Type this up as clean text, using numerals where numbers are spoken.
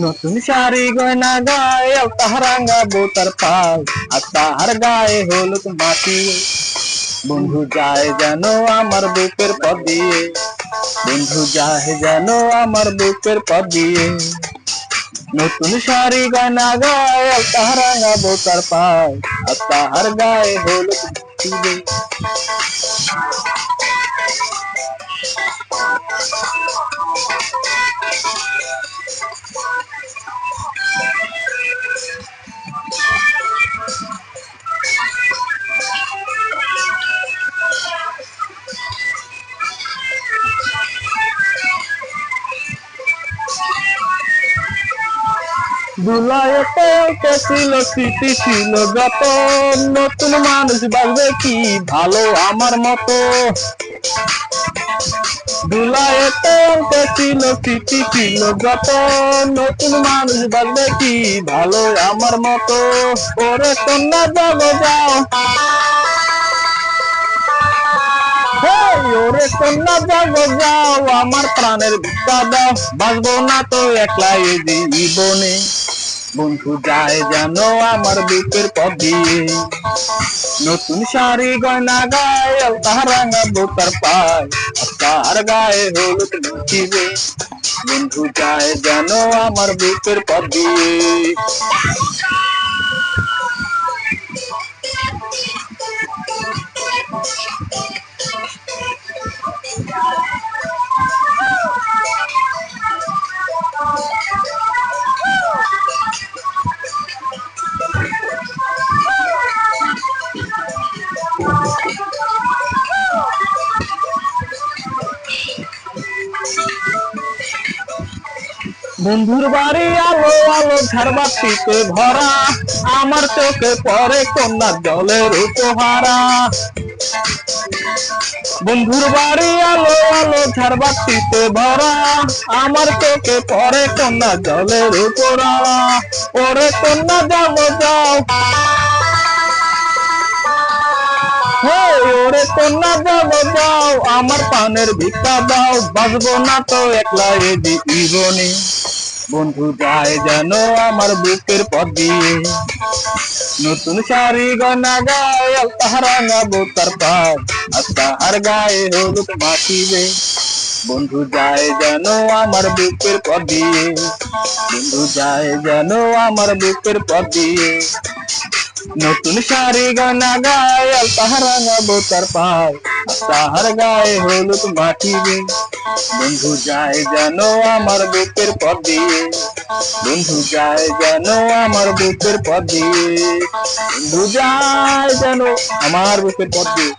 নতুন শাড়ি গয়না গায়ে তাহারাঙ্গা বোতার পাল আর তাহার গায়ে হলুদ মাটি। বন্ধু যায় যেন আমার বুকের পথ দিয়ে, বন্ধু যায় যেন আমার বুকের পথ দিয়ে। নতুন শাড়ি গয়না গায়ে তাহারাঙ্গা বোতার পাল আর তাহার গায়ে হলুদ মাটি। দুলাইতে ছিল স্মৃতি ছিল যত, নতুন মানুষ বাঁচবে কি ভালো আমার মতো। দুলাইতে ছিল স্মৃতি ছিল যত, নতুন মানুষ বাঁচবে কি ভালো আমার মতো। ওরে কন্যা জগ যাও, ওরে কন্যা জগ যাও, আমার প্রাণের ভিক্ষা দাও, বাঁচবো না তো একলা এই জীবনে। বন্ধু যায় যেন আমার বুকের পথ দিয়ে, নতুন শাড়ি গয়না গায়ে তাহারাঙ্গা বোতার পায় তার গায়ে হলুদ মাখিবে। বন্ধু যায় যেন আমার বুকের পথ দিয়ে। বন্ধুর বাড়ি আলো আলো ঝাড়বাতিতে ভরা, আমার চোখে পড়ে কন্যার জলের উপহারা। বন্ধুর বাড়ি আলো আলো ঝাড়বাতিতে ভরা, আমার চোখে পড়ে কন্যার জলের উপহারা। ওরে কন্যা যাব যাও, ওরে কন্যা যাব যাও, আমার পানের ভিক্ষা দাও, বাঁচবো না তো একলা এ জীবনে। বন্ধু যায় যেন আমার বুকের পথ দিয়ে, নতুন শাড়ি গয়না গায়ে তাহারাঙ্গা বোতার পাল আর তাহার গায়ে হলুদ মাখিবে। বন্ধু যায় যেন আমার বুকের পথ দিয়ে, বন্ধু যায় যেন আমার বুকের পথ দিয়ে। নতুন শাড়ি গয়না গায়ে তাহারাঙ্গা বোতার পাল তাহার গায়ে হলুদ মাখিবে। বন্ধু যায় যেন আমার বুকের পথ দিয়ে, বন্ধু যায় যেন আমার বুকের পথ দিয়ে। বন্ধু যায় যেন আমার বুকের পথ দিয়ে।